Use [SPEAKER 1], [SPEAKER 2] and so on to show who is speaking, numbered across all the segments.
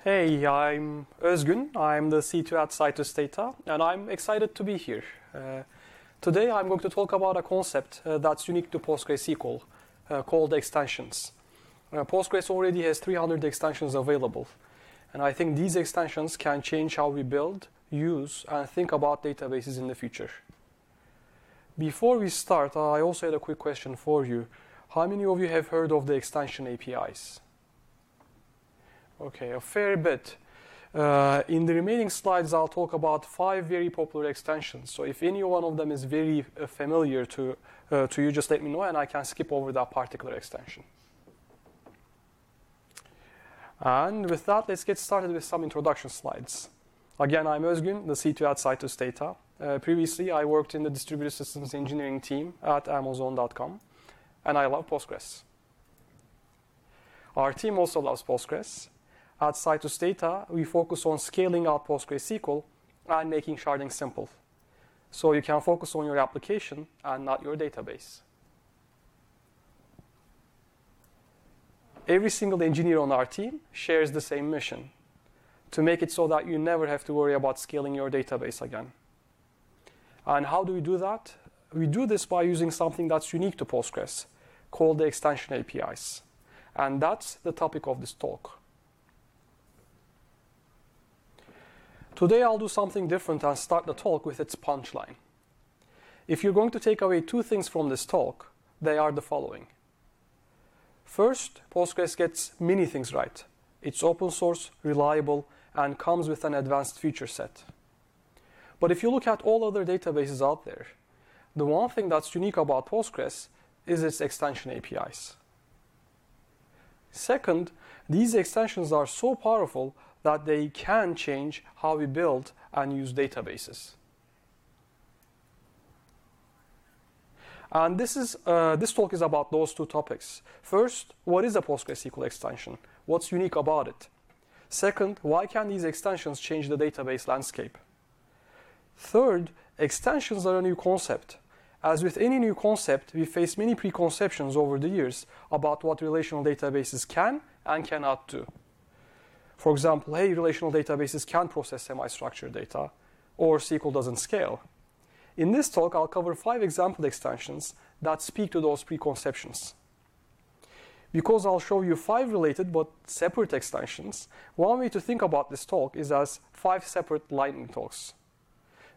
[SPEAKER 1] Hey, I'm Özgün. I'm the C2 at Citus Data, and I'm excited to be here. Today I'm going to talk about a concept that's unique to PostgreSQL called extensions. Postgres already has 300 extensions available, and I think these extensions can change how we build, use, and think about databases in the future. Before we start, I also had a quick question for you. How many of you have heard of the extension APIs? Okay, a fair bit. In the remaining slides, I'll talk about 5 very popular extensions. So if any one of them is very familiar to you, just let me know and I can skip over that particular extension. And with that, let's get started with some introduction slides. Again, I'm Özgün, the C2 at Citus Data. Previously, I worked in the distributed systems engineering team at Amazon.com, and I love Postgres. Our team also loves Postgres. At Citus Data, we focus on scaling out PostgreSQL and making sharding simple. So you can focus on your application and not your database. Every single engineer on our team shares the same mission, to make it so that you never have to worry about scaling your database again. And how do we do that? We do this by using something that's unique to Postgres, called the extension APIs. And that's the topic of this talk. Today I'll do something different and start the talk with its punchline. If you're going to take away 2 things from this talk, they are the following. First, Postgres gets many things right. It's open source, reliable, and comes with an advanced feature set. But if you look at all other databases out there, the one thing that's unique about Postgres is its extension APIs. Second, these extensions are so powerful that they can change how we build and use databases. And this talk is about those 2 topics. First, what is a PostgreSQL extension? What's unique about it? Second, why can these extensions change the database landscape? Third, extensions are a new concept. As with any new concept, we face many preconceptions over the years about what relational databases can and cannot do. For example, hey, relational databases can process semi-structured data, or SQL doesn't scale. In this talk, I'll cover 5 example extensions that speak to those preconceptions. Because I'll show you 5 related but separate extensions, one way to think about this talk is as 5 separate lightning talks.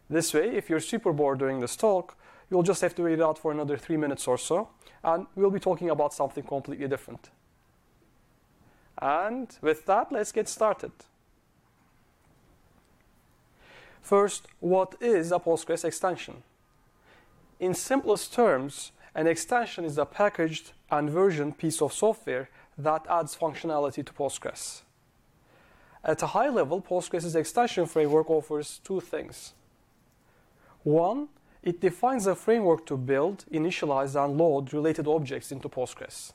[SPEAKER 1] This way, if you're super bored during this talk, you'll just have to wait it out for another 3 minutes or so, and we'll be talking about something completely different. And with that, let's get started. First, what is a Postgres extension? In simplest terms, an extension is a packaged and versioned piece of software that adds functionality to Postgres. At a high level, Postgres' extension framework offers 2 things. 1, it defines a framework to build, initialize, and load related objects into Postgres.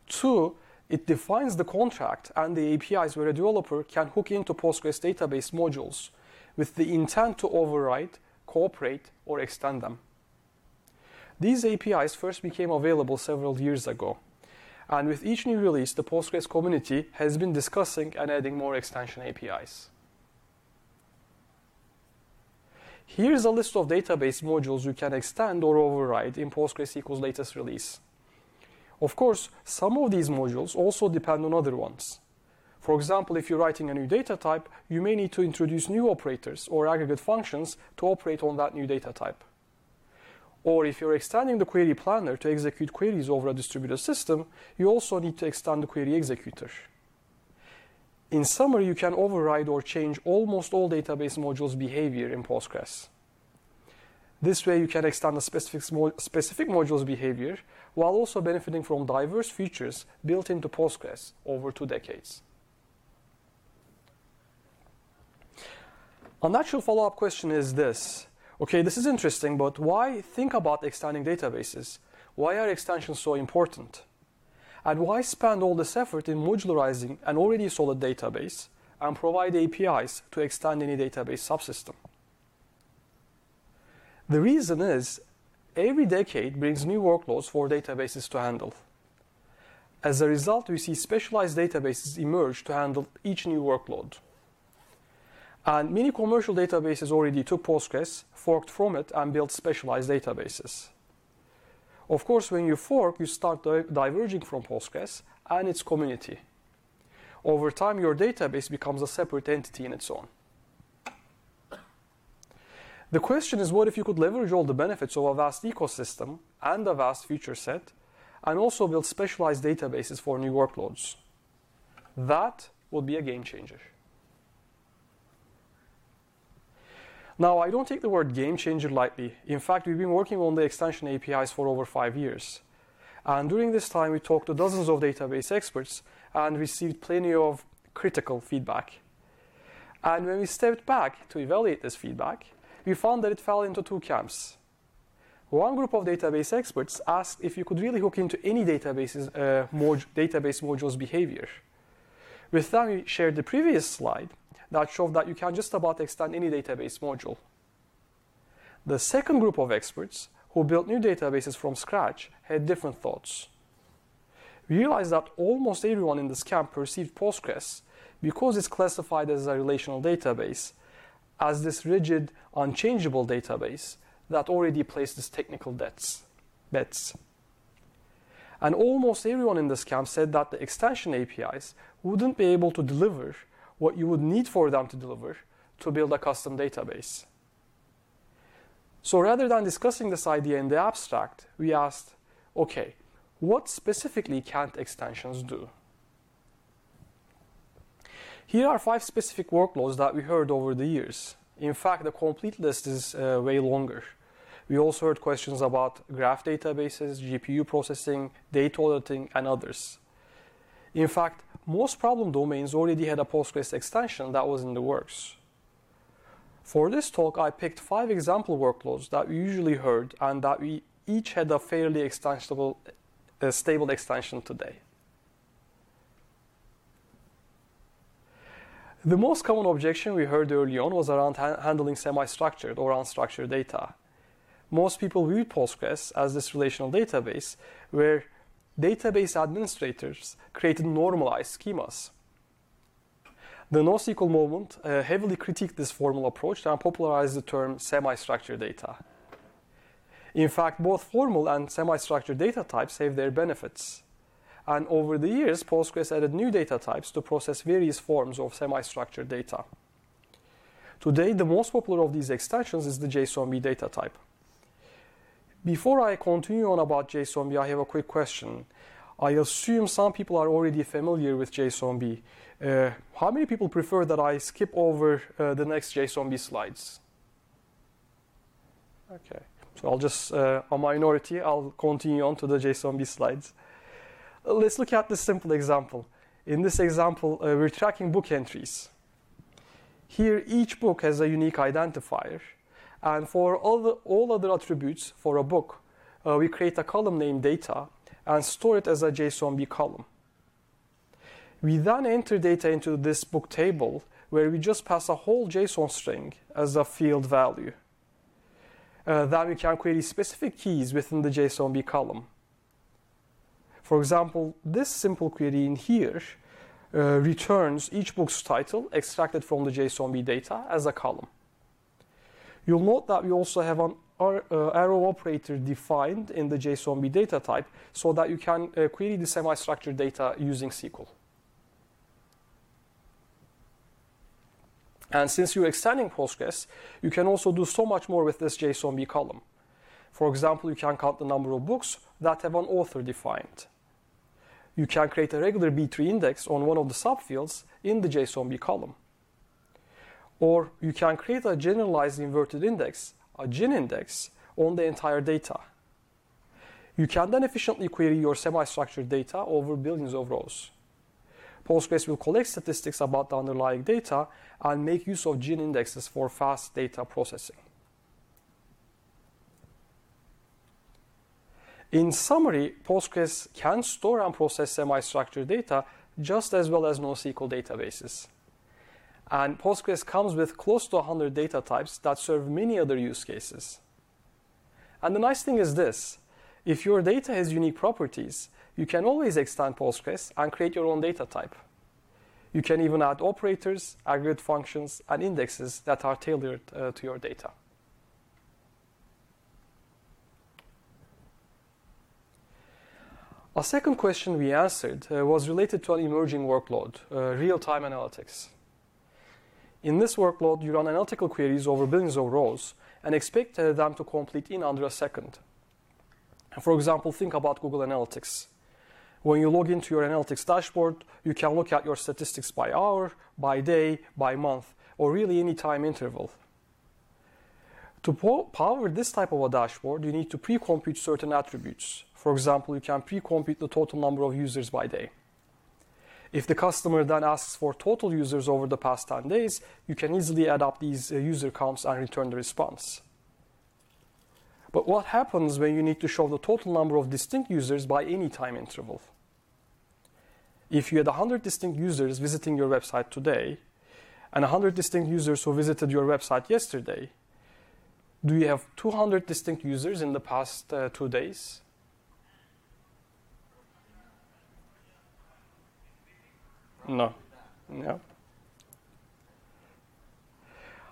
[SPEAKER 1] 2, it defines the contract and the APIs where a developer can hook into Postgres database modules with the intent to override, cooperate, or extend them. These APIs first became available several years ago, and with each new release, the Postgres community has been discussing and adding more extension APIs. Here's a list of database modules you can extend or override in PostgreSQL's latest release. Of course, some of these modules also depend on other ones. For example, if you're writing a new data type, you may need to introduce new operators or aggregate functions to operate on that new data type. Or if you're extending the query planner to execute queries over a distributed system, you also need to extend the query executor. In summary, you can override or change almost all database modules' behavior in Postgres. This way, you can extend a specific module's behavior while also benefiting from diverse features built into Postgres over 2 decades. A natural follow-up question is this. Okay, this is interesting, but why think about extending databases? Why are extensions so important? And why spend all this effort in modularizing an already solid database and provide APIs to extend any database subsystem? The reason is, every decade brings new workloads for databases to handle. As a result, we see specialized databases emerge to handle each new workload. And many commercial databases already took Postgres, forked from it, and built specialized databases. Of course, when you fork, you start diverging from Postgres and its community. Over time, your database becomes a separate entity in its own. The question is, what if you could leverage all the benefits of a vast ecosystem and a vast feature set, and also build specialized databases for new workloads? That would be a game changer. Now, I don't take the word game changer lightly. In fact, we've been working on the extension APIs for over 5 years. And during this time, we talked to dozens of database experts and received plenty of critical feedback. And when we stepped back to evaluate this feedback, we found that it fell into two camps. One group of database experts asked if you could really hook into any database module's behavior. With them, we shared the previous slide that showed that you can just about extend any database module. The second group of experts, who built new databases from scratch, had different thoughts. We realized that almost everyone in this camp perceived Postgres, because it's classified as a relational database, as this rigid, unchangeable database that already places technical bets. And almost everyone in this camp said that the extension APIs wouldn't be able to deliver what you would need for them to deliver to build a custom database. So rather than discussing this idea in the abstract, we asked, okay, what specifically can't extensions do? Here are 5 specific workloads that we heard over the years. In fact, the complete list is way longer. We also heard questions about graph databases, GPU processing, data auditing, and others. In fact, most problem domains already had a Postgres extension that was in the works. For this talk, I picked 5 example workloads that we usually heard and that we each had a fairly extensible, stable extension today. The most common objection we heard early on was around handling semi-structured or unstructured data. Most people viewed Postgres as this relational database where database administrators created normalized schemas. The NoSQL movement heavily critiqued this formal approach and popularized the term semi-structured data. In fact, both formal and semi-structured data types have their benefits. And over the years, Postgres added new data types to process various forms of semi-structured data. Today, the most popular of these extensions is the JSONB data type. Before I continue on about JSONB, I have a quick question. I assume some people are already familiar with JSONB. How many people prefer that I skip over the next JSONB slides? Okay, so I'll just, a minority, I'll continue on to the JSONB slides. Let's look at this simple example. In this example, we're tracking book entries. Here, each book has a unique identifier. And for all other attributes for a book, we create a column named data and store it as a JSONB column. We then enter data into this book table where we just pass a whole JSON string as a field value. Then we can query specific keys within the JSONB column. For example, this simple query in here returns each book's title extracted from the JSONB data as a column. You'll note that we also have an arrow operator defined in the JSONB data type so that you can query the semi-structured data using SQL. And since you're extending Postgres, you can also do so much more with this JSONB column. For example, you can count the number of books that have an author defined. You can create a regular B3 index on one of the subfields in the JSONB column. Or you can create a generalized inverted index, a GIN index, on the entire data. You can then efficiently query your semi-structured data over billions of rows. Postgres will collect statistics about the underlying data and make use of GIN indexes for fast data processing. In summary, Postgres can store and process semi-structured data just as well as NoSQL databases. And Postgres comes with close to 100 data types that serve many other use cases. And the nice thing is this, If your data has unique properties, you can always extend Postgres and create your own data type. You can even add operators, aggregate functions, and indexes that are tailored to your data. A second question we answered was related to an emerging workload, real-time analytics. In this workload, you run analytical queries over billions of rows and expect them to complete in under a second. For example, think about Google Analytics. When you log into your analytics dashboard, you can look at your statistics by hour, by day, by month, or really any time interval. To power this type of a dashboard, you need to pre-compute certain attributes. For example, you can pre-compute the total number of users by day. If the customer then asks for total users over the past 10 days, you can easily add up these user counts and return the response. But what happens when you need to show the total number of distinct users by any time interval? If you had 100 distinct users visiting your website today and 100 distinct users who visited your website yesterday, do you have 200 distinct users in the past 2 days? No. No.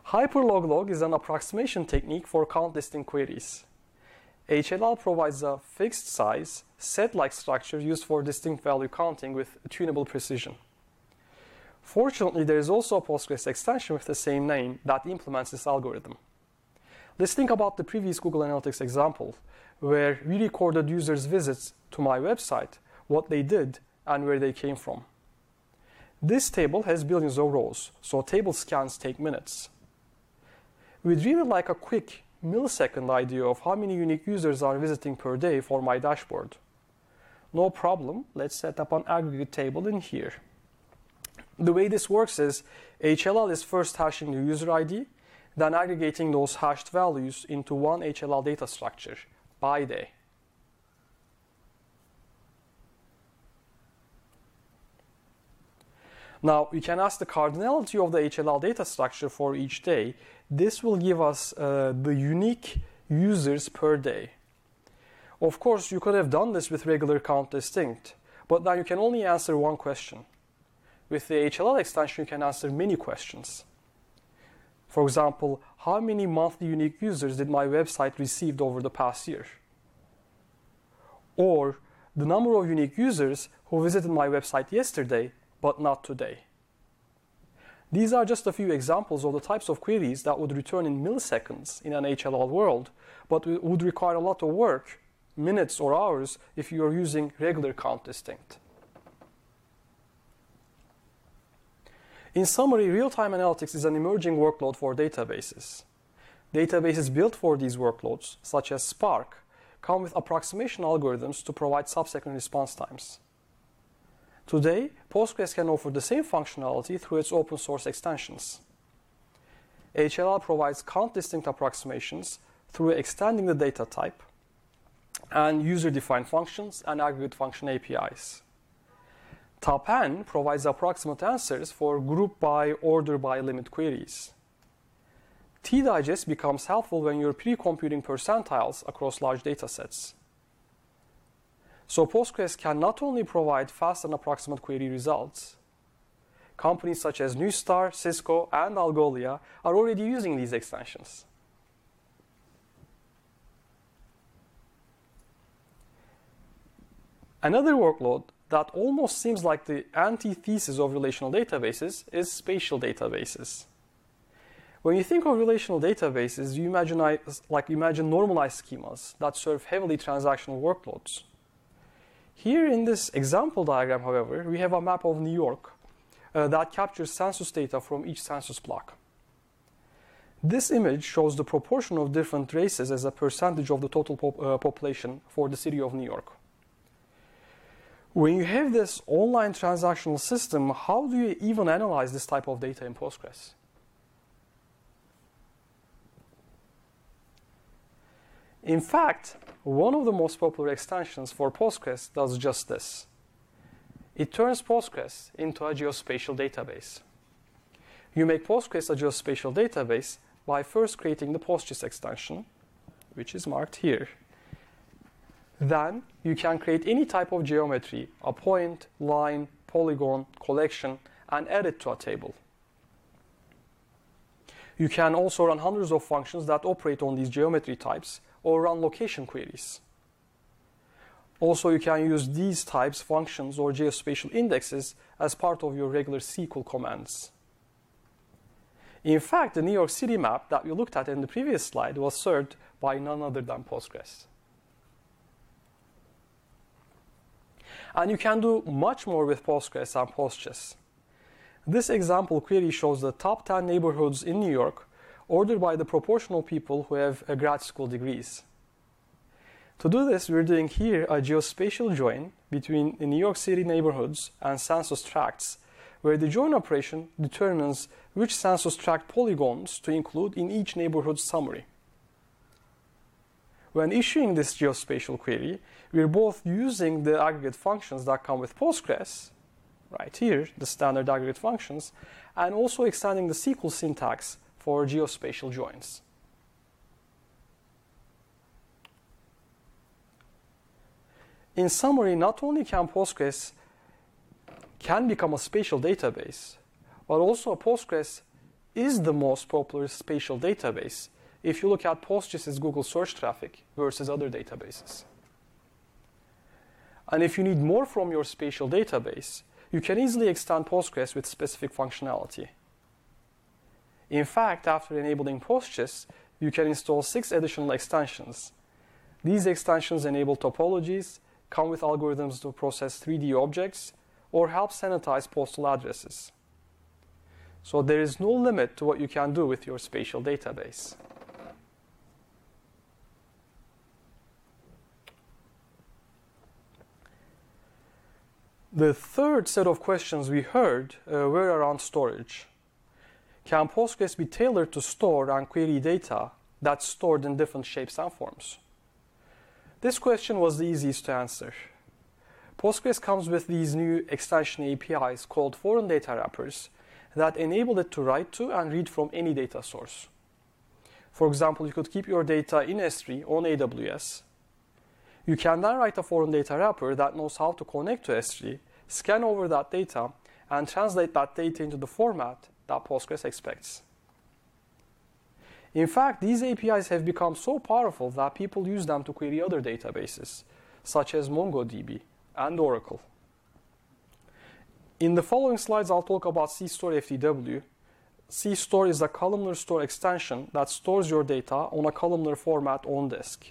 [SPEAKER 1] Hyperlog is an approximation technique for count listing queries. HLL provides a fixed size, set-like structure used for distinct value counting with tunable precision. Fortunately, there is also a Postgres extension with the same name that implements this algorithm. Let's think about the previous Google Analytics example, where we recorded users' visits to my website, what they did, and where they came from. This table has billions of rows, so table scans take minutes. We'd really like a quick millisecond idea of how many unique users are visiting per day for my dashboard. No problem, let's set up an aggregate table in here. The way this works is HLL is first hashing the user ID, then aggregating those hashed values into one HLL data structure by day. Now, we can ask the cardinality of the HLL data structure for each day. This will give us the unique users per day. Of course, you could have done this with regular count distinct, but now you can only answer one question. With the HLL extension, you can answer many questions. For example, how many monthly unique users did my website receive over the past year? Or the number of unique users who visited my website yesterday but not today. These are just a few examples of the types of queries that would return in milliseconds in an HLL world, but would require a lot of work, minutes or hours, if you are using regular count distinct. In summary, real-time analytics is an emerging workload for databases. Databases built for these workloads, such as Spark, come with approximation algorithms to provide sub-second response times. Today, Postgres can offer the same functionality through its open source extensions. HLL provides count-distinct approximations through extending the data type and user-defined functions and aggregate function APIs. TopN provides approximate answers for group by, order by limit queries. tdigest becomes helpful when you're pre-computing percentiles across large datasets. So Postgres can not only provide fast and approximate query results. Companies such as Neustar, Cisco, and Algolia are already using these extensions. Another workload that almost seems like the antithesis of relational databases is spatial databases. When you think of relational databases, you imagine normalized schemas that serve heavily transactional workloads. Here in this example diagram, however, we have a map of New York that captures census data from each census block. This image shows the proportion of different races as a percentage of the total population for the city of New York. When you have this online transactional system, how do you even analyze this type of data in Postgres? In fact, one of the most popular extensions for Postgres does just this. It turns Postgres into a geospatial database. You make Postgres a geospatial database by first creating the PostGIS extension, which is marked here. Then you can create any type of geometry, a point, line, polygon, collection, and add it to a table. You can also run hundreds of functions that operate on these geometry types or run location queries. Also, you can use these types, functions, or geospatial indexes as part of your regular SQL commands. In fact, the New York City map that we looked at in the previous slide was served by none other than Postgres. And you can do much more with Postgres and PostGIS. This example query shows the top 10 neighborhoods in New York ordered by the proportional people who have grad school degrees. To do this, we're doing here a geospatial join between the New York City neighborhoods and census tracts, where the join operation determines which census tract polygons to include in each neighborhood's summary. When issuing this geospatial query, we're both using the aggregate functions that come with Postgres, right here, the standard aggregate functions, and also extending the SQL syntax for geospatial joins. In summary, not only can Postgres become a spatial database, but also Postgres is the most popular spatial database if you look at PostGIS's Google search traffic versus other databases. And if you need more from your spatial database, you can easily extend Postgres with specific functionality. In fact, after enabling PostGIS, you can install 6 additional extensions. These extensions enable topologies, come with algorithms to process 3D objects, or help sanitize postal addresses. So there is no limit to what you can do with your spatial database. The third set of questions we heard were around storage. Can Postgres be tailored to store and query data that's stored in different shapes and forms? This question was the easiest to answer. Postgres comes with these new extension APIs called foreign data wrappers that enable it to write to and read from any data source. For example, you could keep your data in S3 on AWS. You can then write a foreign data wrapper that knows how to connect to S3, scan over that data, and translate that data into the format that Postgres expects. In fact, these APIs have become so powerful that people use them to query other databases, such as MongoDB and Oracle. In the following slides, I'll talk about CStore FTW. CStore is a columnar store extension that stores your data on a columnar format on disk.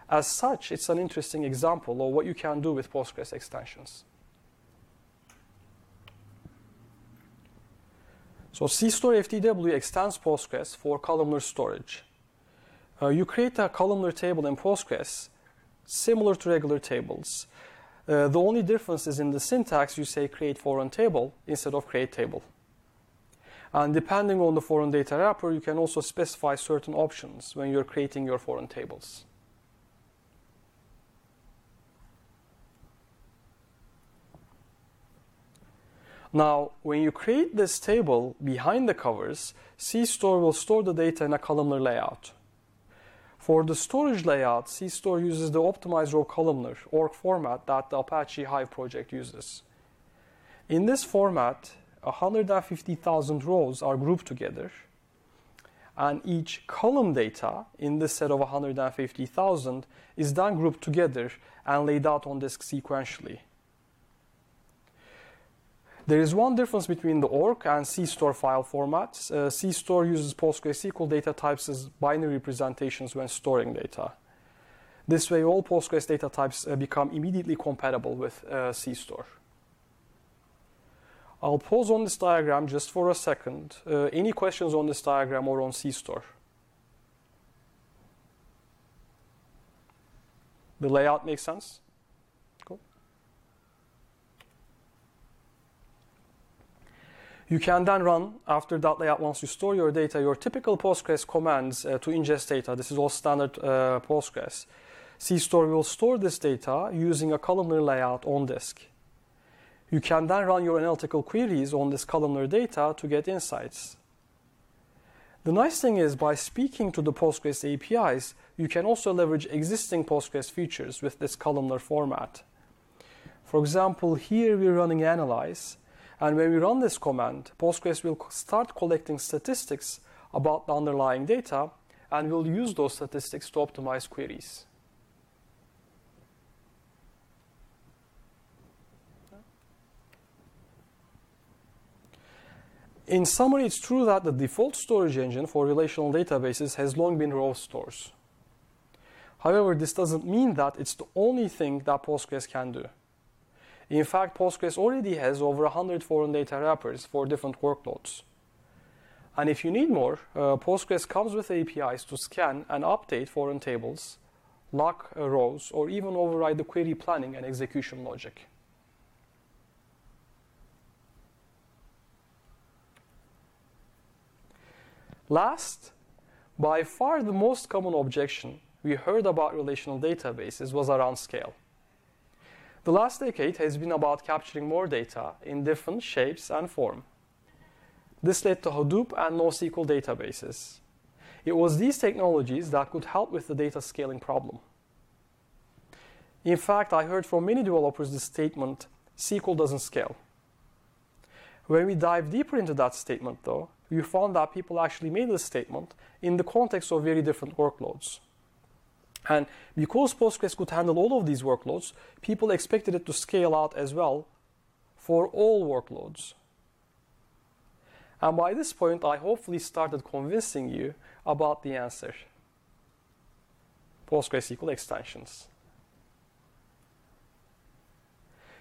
[SPEAKER 1] As such, it's an interesting example of what you can do with Postgres extensions. So CStore FTW extends Postgres for columnar storage. You create a columnar table in Postgres similar to regular tables. The only difference is in the syntax. You say create foreign table instead of create table. And depending on the foreign data wrapper, you can also specify certain options when you're creating your foreign tables. Now, when you create this table behind the covers, CStore will store the data in a columnar layout. For the storage layout, CStore uses the optimized row columnar org format that the Apache Hive project uses. In this format, 150,000 rows are grouped together, and each column data in this set of 150,000 is then grouped together and laid out on disk sequentially. There is one difference between the org and CStore file formats. CStore uses PostgreSQL data types as binary representations when storing data. This way, all Postgres data types become immediately compatible with CStore. I'll pause on this diagram just for a second. Any questions on this diagram or on CStore? The layout makes sense? Cool. You can then run, after that layout, once you store your data, your typical Postgres commands to ingest data. This is all standard Postgres. CStore will store this data using a columnar layout on disk. You can then run your analytical queries on this columnar data to get insights. The nice thing is, by speaking to the Postgres APIs, you can also leverage existing Postgres features with this columnar format. For example, here we're running analyze, and when we run this command, Postgres will start collecting statistics about the underlying data, and will use those statistics to optimize queries. In summary, it's true that the default storage engine for relational databases has long been raw stores. However, this doesn't mean that it's the only thing that Postgres can do. In fact, Postgres already has over 100 foreign data wrappers for different workloads. And if you need more, Postgres comes with APIs to scan and update foreign tables, lock rows, or even override the query planning and execution logic. Last, by far the most common objection we heard about relational databases was around scale. The last decade has been about capturing more data in different shapes and form. This led to Hadoop and NoSQL databases. It was these technologies that could help with the data scaling problem. In fact, I heard from many developers the statement, SQL doesn't scale. When we dive deeper into that statement, though, we found that people actually made this statement in the context of very different workloads. And because Postgres could handle all of these workloads, people expected it to scale out as well for all workloads. And by this point, I hopefully started convincing you about the answer. PostgreSQL extensions.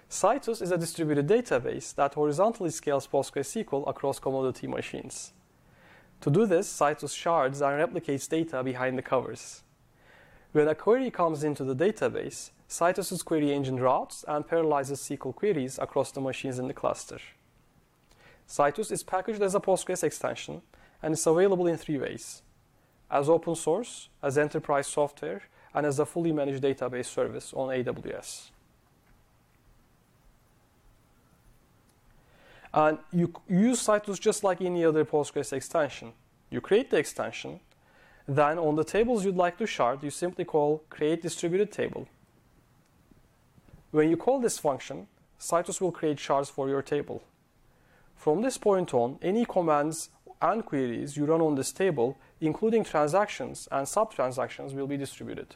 [SPEAKER 1] Citus is a distributed database that horizontally scales PostgreSQL across commodity machines. To do this, Citus shards and replicates data behind the covers. When a query comes into the database, Citus's query engine routes and parallelizes SQL queries across the machines in the cluster. Citus is packaged as a Postgres extension and is available in 3 ways: as open source, as enterprise software, and as a fully managed database service on AWS. And you use Citus just like any other Postgres extension. You create the extension, then on the tables you'd like to shard, you simply call create distributed table. When you call this function, Citus will create shards for your table. From this point on, any commands and queries you run on this table, including transactions and sub-transactions, will be distributed.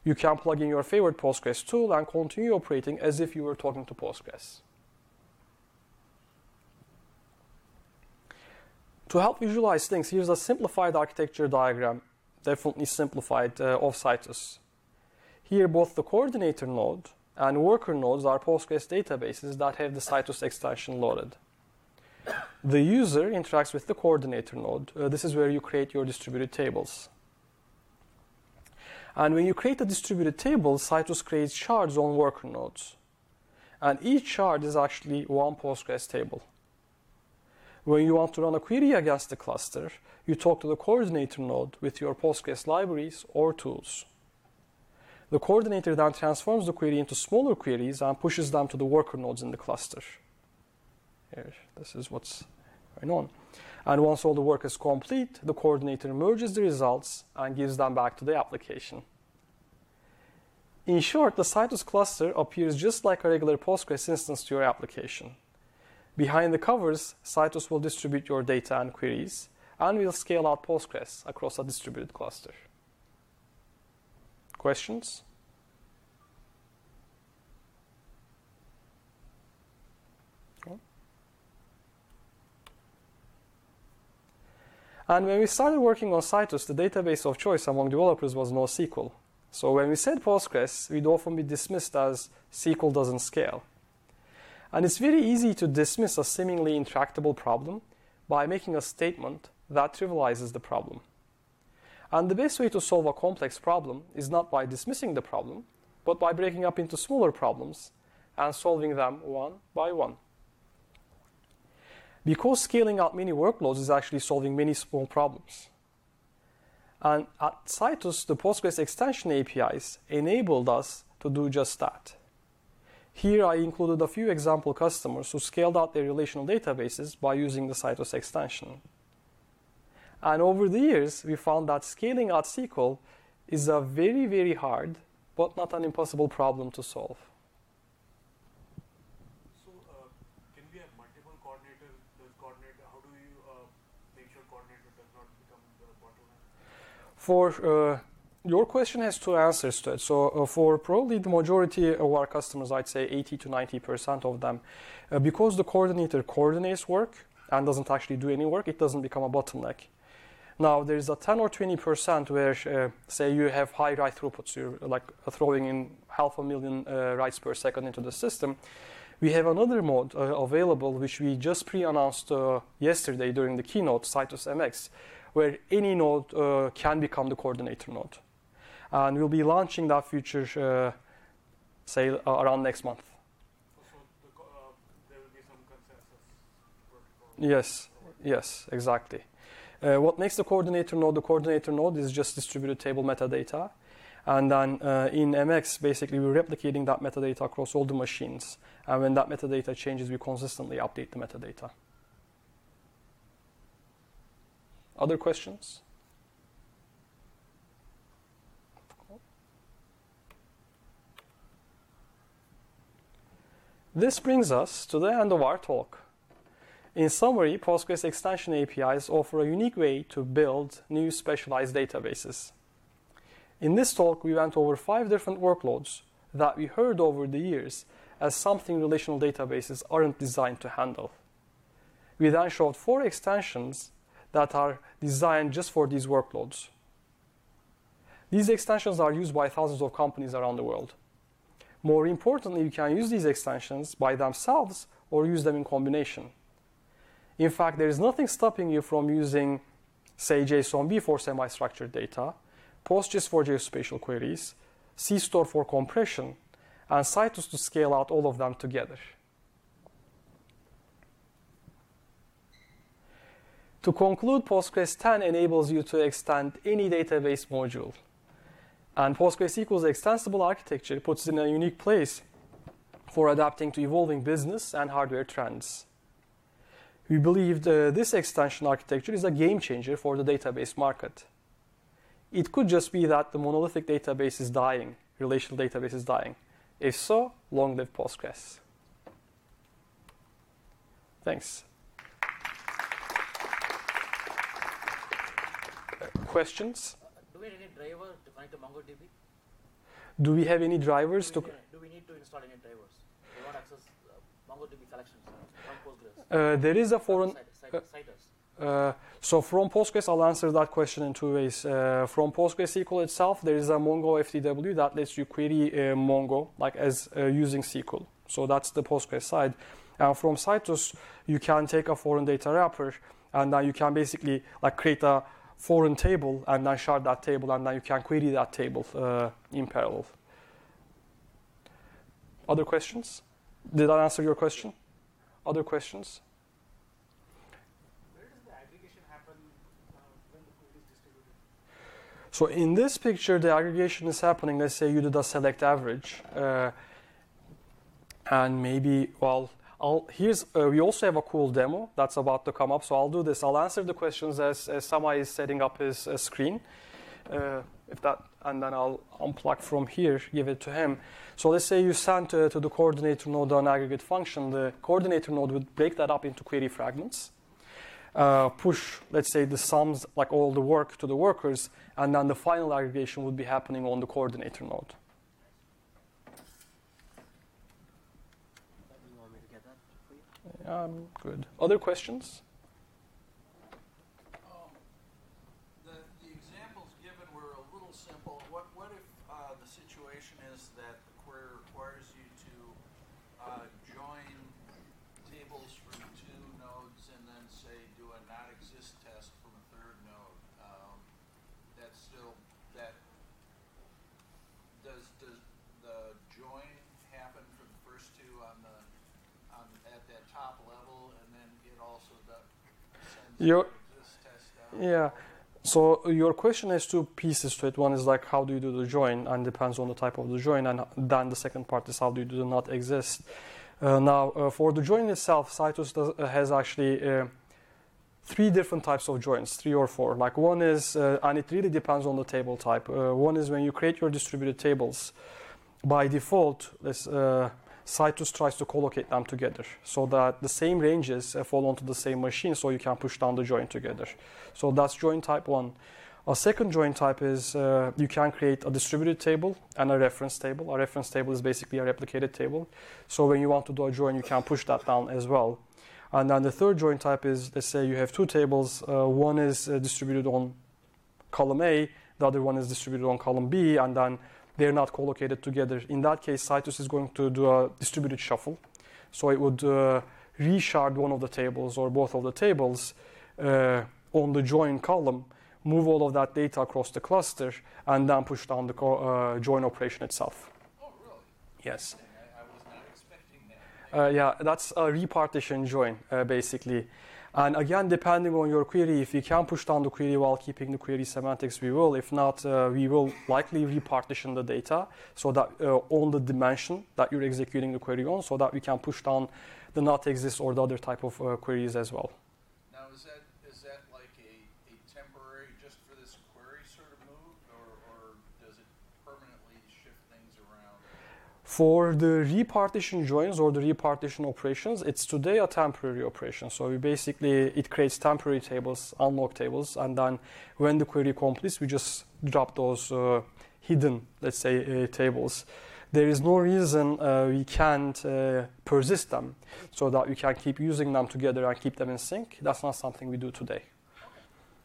[SPEAKER 1] You can plug in your favorite Postgres tool and continue operating as if you were talking to Postgres. To help visualize things, here's a simplified architecture diagram, definitely simplified, of Citus. Here, both the coordinator node and worker nodes are Postgres databases that have the Citus extension loaded. The user interacts with the coordinator node. This is where you create your distributed tables. And when you create a distributed table, Citus creates shards on worker nodes. And each shard is actually one Postgres table. When you want to run a query against the cluster, you talk to the coordinator node with your Postgres libraries or tools. The coordinator then transforms the query into smaller queries and pushes them to the worker nodes in the cluster. Here, this is what's going on. And once all the work is complete, the coordinator merges the results and gives them back to the application. In short, the Citus cluster appears just like a regular Postgres instance to your application. Behind the covers, Citus will distribute your data and queries, and will scale out Postgres across a distributed cluster. Questions? And when we started working on Citus, the database of choice among developers was NoSQL. So when we said Postgres, we'd often be dismissed as SQL doesn't scale. And it's very easy to dismiss a seemingly intractable problem by making a statement that trivializes the problem. And the best way to solve a complex problem is not by dismissing the problem, but by breaking up into smaller problems and solving them one by one. Because scaling out many workloads is actually solving many small problems. And at Citus, the Postgres extension APIs enabled us to do just that. Here I included a few example customers who scaled out their relational databases by using the Citus extension. And over the years, we found that scaling out SQL is a very, very hard, but not an impossible problem to solve.
[SPEAKER 2] So, can we have multiple coordinators? How do you make sure coordinator does not become the bottleneck?
[SPEAKER 1] For your question has two answers to it. So for probably the majority of our customers, I'd say 80 to 90% of them, because the coordinator coordinates work and doesn't actually do any work, it doesn't become a bottleneck. Now, there's a 10 or 20% where, say, you have high write throughputs, you're like throwing in 500,000 writes per second into the system. We have another mode available, which we just pre-announced yesterday during the keynote, Citus MX, where any node can become the coordinator node. And we'll be launching that feature, say, around next month.
[SPEAKER 2] So there will be some consensus protocol.
[SPEAKER 1] Yes, exactly. What makes the coordinator node is just distributed table metadata. And then in MX, basically, we're replicating that metadata across all the machines. And when that metadata changes, we consistently update the metadata. Other questions? This brings us to the end of our talk. In summary, Postgres extension APIs offer a unique way to build new specialized databases. In this talk, we went over 5 different workloads that we heard over the years as something relational databases aren't designed to handle. We then showed 4 extensions that are designed just for these workloads. These extensions are used by thousands of companies around the world. More importantly, you can use these extensions by themselves or use them in combination. In fact, there is nothing stopping you from using, say, JSONB for semi-structured data, Postgres for geospatial queries, CStore for compression, and Citus to scale out all of them together. To conclude, Postgres 10 enables you to extend any database module. And PostgreSQL's extensible architecture puts it in a unique place for adapting to evolving business and hardware trends. We believe this extension architecture is a game changer for the database market. It could just be that the monolithic database is dying, relational database is dying. If so, long live Postgres. Thanks. Questions?
[SPEAKER 3] Do we need any driver to connect to MongoDB?
[SPEAKER 1] Do we have any drivers to...
[SPEAKER 3] Do we need to install any drivers? We want to access MongoDB collections from Postgres.
[SPEAKER 1] There is a foreign...
[SPEAKER 3] Citus.
[SPEAKER 1] So from Postgres, I'll answer that question in 2 ways. From PostgreSQL itself, there is a Mongo FTW that lets you query Mongo like as using SQL. So that's the Postgres side. And from Citus, you can take a foreign data wrapper, and then you can basically like create a foreign table and then shard that table, and then you can query that table in parallel. Other questions? Did I answer your question? Other questions?
[SPEAKER 2] Where does the aggregation happen when the code is distributed?
[SPEAKER 1] So in this picture, the aggregation is happening. Let's say you did a select average, and maybe, well, we also have a cool demo that's about to come up. So I'll do this. I'll answer the questions as Sama is setting up his screen, and then I'll unplug from here, give it to him. So let's say you send to the coordinator node an aggregate function. The coordinator node would break that up into query fragments, push, let's say, the sums, like all the work to the workers, and then the final aggregation would be happening on the coordinator node. Good. Other questions?
[SPEAKER 4] The examples given were a little simple. What if the situation is that the query requires you to join tables from 2 nodes and then, say, do a not-exist test from a 3rd node? Does the join happen for the first 2 at that top level, and then it also sends the exist test down?
[SPEAKER 1] Yeah. So your question has 2 pieces to it. One is like, how do you do the join, and depends on the type of the join, and then the second part is how do you do the not exist. Now, for the join itself, Citus has actually three different types of joins, 3 or 4. Like one is, and it really depends on the table type. One is when you create your distributed tables, by default, this Citus tries to collocate them together so that the same ranges fall onto the same machine, so you can push down the join together. So that's join type 1. A second join type is you can create a distributed table and a reference table. A reference table is basically a replicated table. So when you want to do a join, you can push that down as well. And then the third join type is, let's say you have two tables. One is distributed on column A, the other one is distributed on column B, and then they're not collocated together. In that case, Citus is going to do a distributed shuffle. So it would reshard one of the tables or both of the tables on the join column, move all of that data across the cluster, and then push down the join operation itself.
[SPEAKER 4] Oh, really?
[SPEAKER 1] Yes.
[SPEAKER 4] I was not expecting that.
[SPEAKER 1] Yeah, that's a repartition join, basically. And again, depending on your query, if you can push down the query while keeping the query semantics, we will. If not, we will likely repartition the data so that on the dimension that you're executing the query on, so that we can push down the not exist or the other type of queries as well.
[SPEAKER 4] Now, is that like a temporary, just for this query sort of move, or does it permanently shift things around?
[SPEAKER 1] For the repartition joins or the repartition operations, it's today a temporary operation. So it creates temporary tables, unlock tables, and then when the query completes, we just drop those hidden, let's say, tables. There is no reason we can't persist them so that we can keep using them together and keep them in sync. That's not something we do today.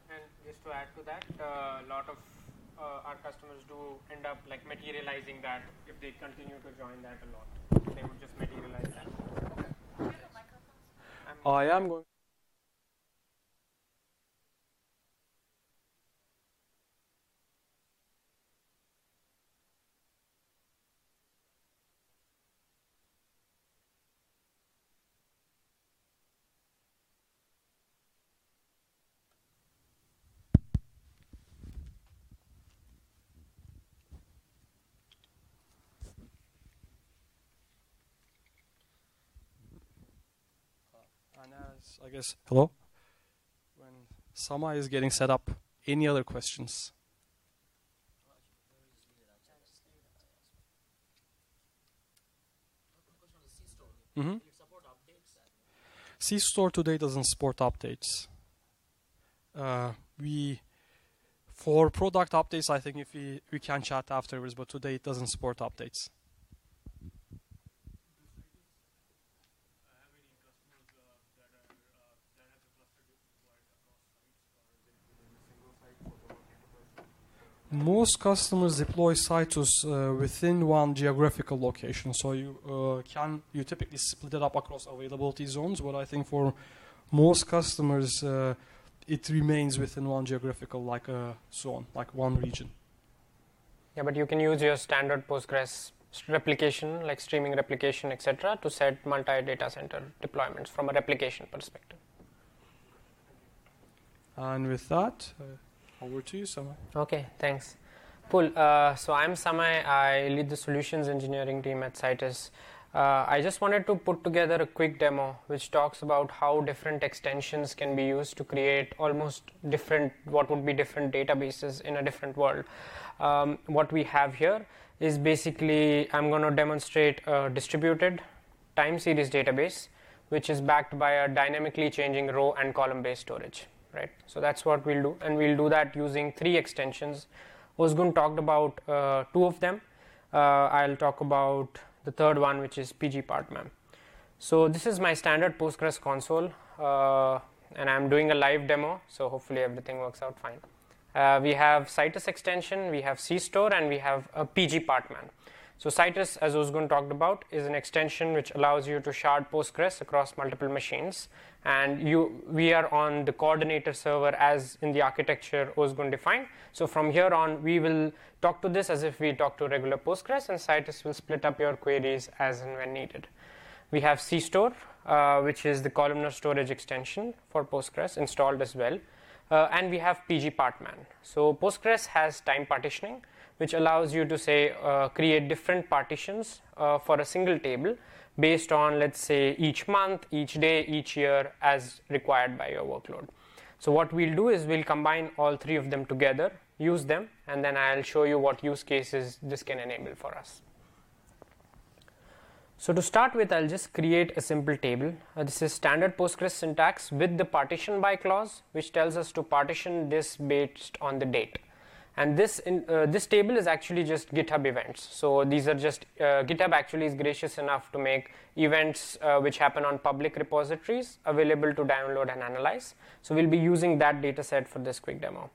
[SPEAKER 5] And just to add to that, a lot of our customers do end up like materializing that if they continue to join that a lot. They would just materialize that.
[SPEAKER 1] I am going. And as I guess, hello? When Sama is getting set up, any other questions? Mm-hmm. C-Store today doesn't support updates. For product updates, I think if we can chat afterwards, but today it doesn't support updates. Most customers deploy Citus within one geographical location, so you typically split it up across availability zones. But I think for most customers, it remains within one geographical zone, like one region.
[SPEAKER 5] Yeah, but you can use your standard Postgres replication, like streaming replication, etc., to set multi-data center deployments from a replication perspective.
[SPEAKER 1] And with that, over to you, Samay.
[SPEAKER 5] Okay, thanks. Cool. So I'm Samay. I lead the solutions engineering team at Citus. I just wanted to put together a quick demo which talks about how different extensions can be used to create almost what would be different databases in a different world. What we have here is basically, I'm going to demonstrate a distributed time series database which is backed by a dynamically changing row and column based storage. Right. So that's what we'll do, and we'll do that using 3 extensions. Ozgun talked about 2 of them. I'll talk about the third one, which is pgpartmem. So this is my standard Postgres console, and I'm doing a live demo, so hopefully everything works out fine. We have Citus extension, we have CStore, and we have a pgpartmem. So Citus, as Ozgun talked about, is an extension which allows you to shard Postgres across multiple machines, and we are on the coordinator server as in the architecture Ozgun defined. So from here on, we will talk to this as if we talk to regular Postgres, and Citus will split up your queries as and when needed. We have CStore, which is the columnar storage extension for Postgres installed as well, and we have pgpartmem. So Postgres has time partitioning, which allows you to say create different partitions for a single table based on, let's say, each month, each day, each year as required by your workload. So what we'll do is we'll combine all three of them together, use them, and then I'll show you what use cases this can enable for us. So to start with, I'll just create a simple table. This is standard Postgres syntax with the partition by clause, which tells us to partition this based on the date. And this table is actually just GitHub events. So these are just, GitHub actually is gracious enough to make events which happen on public repositories available to download and analyze. So we'll be using that data set for this quick demo.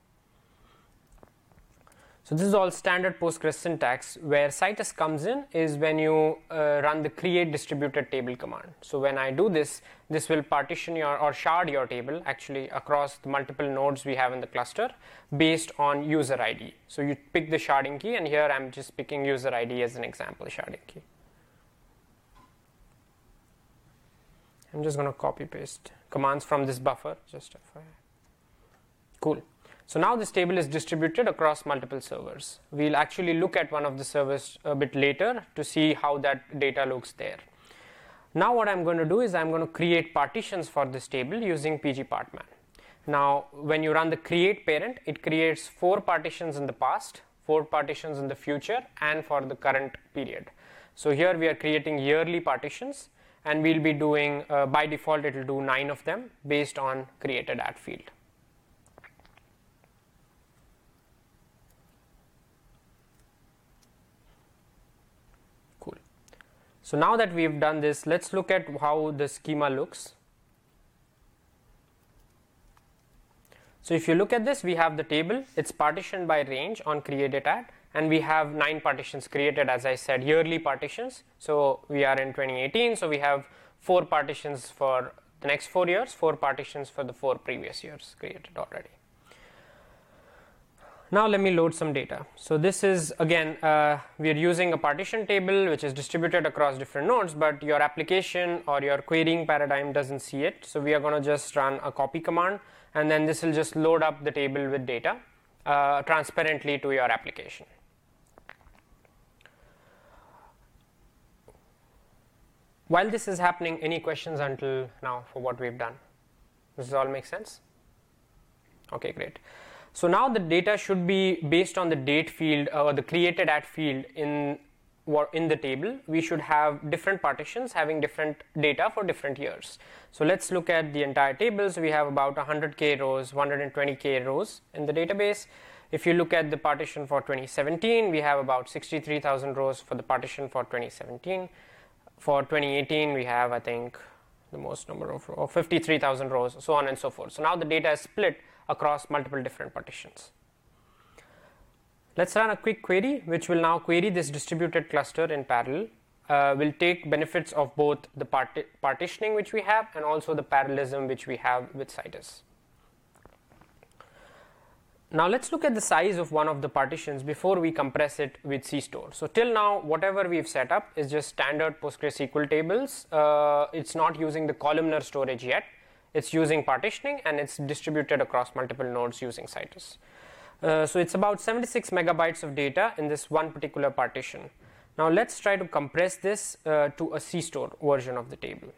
[SPEAKER 5] So this is all standard Postgres syntax. Where Citus comes in is when you run the create distributed table command. So when I do this, this will partition or shard your table actually across the multiple nodes we have in the cluster based on user ID. So you pick the sharding key, and here I'm just picking user ID as an example sharding key. I'm just going to copy paste commands from this buffer, just FYI. Cool. So now this table is distributed across multiple servers. We'll actually look at one of the servers a bit later to see how that data looks there. Now what I'm going to do is I'm going to create partitions for this table using pgpartman. Now when you run the create parent, it creates 4 partitions in the past, 4 partitions in the future, and for the current period. So here we are creating yearly partitions, and we'll be doing, by default it will do 9 of them based on created at field. So now that we've done this, let's look at how the schema looks. So if you look at this, we have the table. It's partitioned by range on created at, and we have 9 partitions created, as I said, yearly partitions. So we are in 2018, so we have 4 partitions for the next 4 years, 4 partitions for the 4 previous years created already. Now let me load some data. So this is, again, we are using a partition table which is distributed across different nodes, but your application or your querying paradigm doesn't see it. So we are going to just run a copy command, and then this will just load up the table with data transparently to your application. While this is happening, any questions until now for what we've done? Does this all make sense? Okay, great. So now the data should be based on the date field or the created at field in the table. We should have different partitions having different data for different years. So let's look at the entire table. So we have about 100k rows, 120k rows in the database. If you look at the partition for 2017, we have about 63,000 rows for the partition for 2017. For 2018, we have, I think, the most number of 53,000 rows, so on and so forth. So now the data is split across multiple different partitions. Let's run a quick query which will now query this distributed cluster in parallel. We'll take benefits of both the partitioning which we have and also the parallelism which we have with Citus. Now let's look at the size of one of the partitions before we compress it with CStore. So till now, whatever we've set up is just standard PostgreSQL tables. It's not using the columnar storage yet. It's using partitioning, and it's distributed across multiple nodes using Citus. So it's about 76 megabytes of data in this one particular partition. Now let's try to compress this to a CStore version of the table.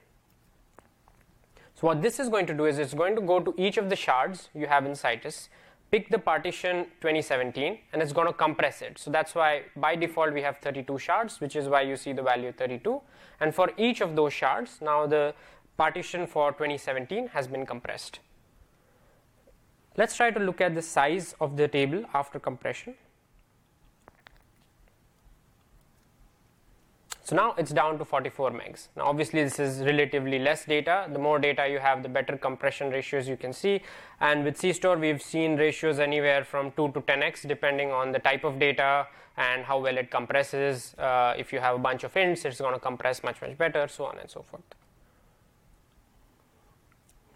[SPEAKER 5] So what this is going to do is it's going to go to each of the shards you have in Citus, pick the partition 2017, and it's going to compress it. So that's why by default we have 32 shards, which is why you see the value 32. And for each of those shards, now the partition for 2017 has been compressed. Let's try to look at the size of the table after compression. So now it's down to 44 megs. Now obviously this is relatively less data. The more data you have, the better compression ratios you can see. And with CStore, we've seen ratios anywhere from 2 to 10x depending on the type of data and how well it compresses. If you have a bunch of ints, it's going to compress much better, so on and so forth.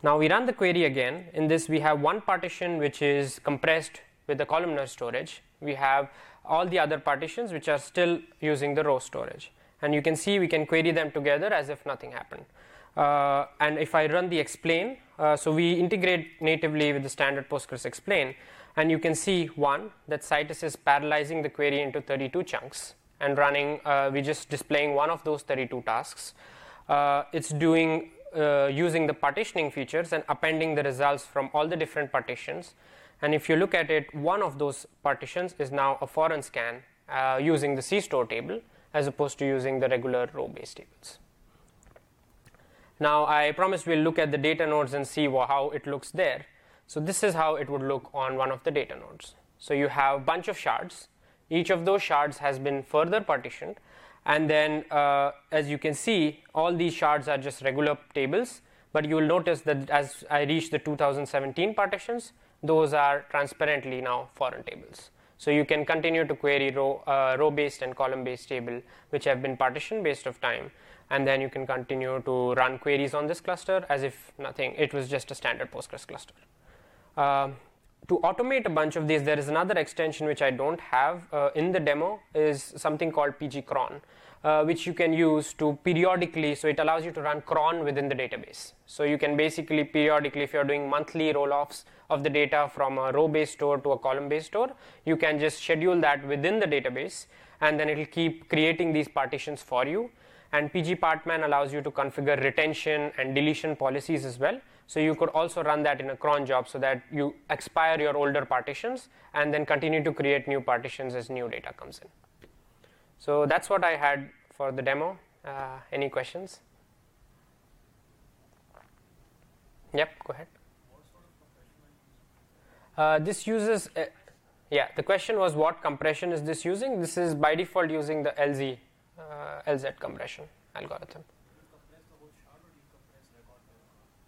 [SPEAKER 5] Now we run the query again. In this we have one partition which is compressed with the columnar storage. We have all the other partitions which are still using the row storage. And you can see we can query them together as if nothing happened. And if I run the explain, so we integrate natively with the standard Postgres explain, and you can see one, that Citus is parallelizing the query into 32 chunks and running, we're just displaying one of those 32 tasks. It's doing using the partitioning features and appending the results from all the different partitions. And if you look at it, one of those partitions is now a foreign scan using the CStore table as opposed to using the regular row-based tables. Now I promised we'll look at the data nodes and see how it looks there. So this is how it would look on one of the data nodes. So you have a bunch of shards. Each of those shards has been further partitioned, and then as you can see, all these shards are just regular tables, but you will notice that as I reach the 2017 partitions, those are transparently now foreign tables. So you can continue to query row-based and column-based table which have been partitioned based of time, and then you can continue to run queries on this cluster as if nothing, it was just a standard Postgres cluster. To automate a bunch of these, there is another extension which I don't have in the demo, is something called pgcron, which you can use to periodically, so it allows you to run cron within the database. So you can basically periodically, if you're doing monthly roll-offs of the data from a row-based store to a column-based store, you can just schedule that within the database, and then it will keep creating these partitions for you. And pgpartman allows you to configure retention and deletion policies as well. So you could also run that in a cron job so that you expire your older partitions and then continue to create new partitions as new data comes in. So that's what I had for the demo. Any questions? Yep, go ahead. This uses, the question was what compression is this using? This is by default using the LZ compression algorithm.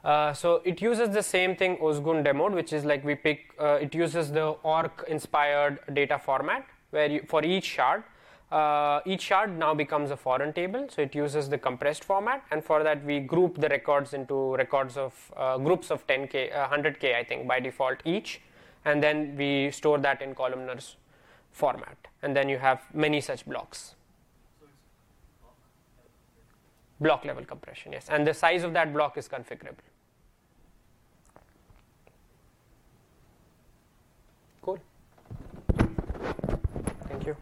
[SPEAKER 5] So it uses the same thing Ozgun demoed, which is like we pick, it uses the ORC inspired data format where for each shard now becomes a foreign table. So it uses the compressed format, and for that we group the records into records of groups of 10k, 100k I think by default each, and then we store that in columnar's format, and then you have many such blocks. Block level compression, yes, and the size of that block is configurable. Cool. Thank you.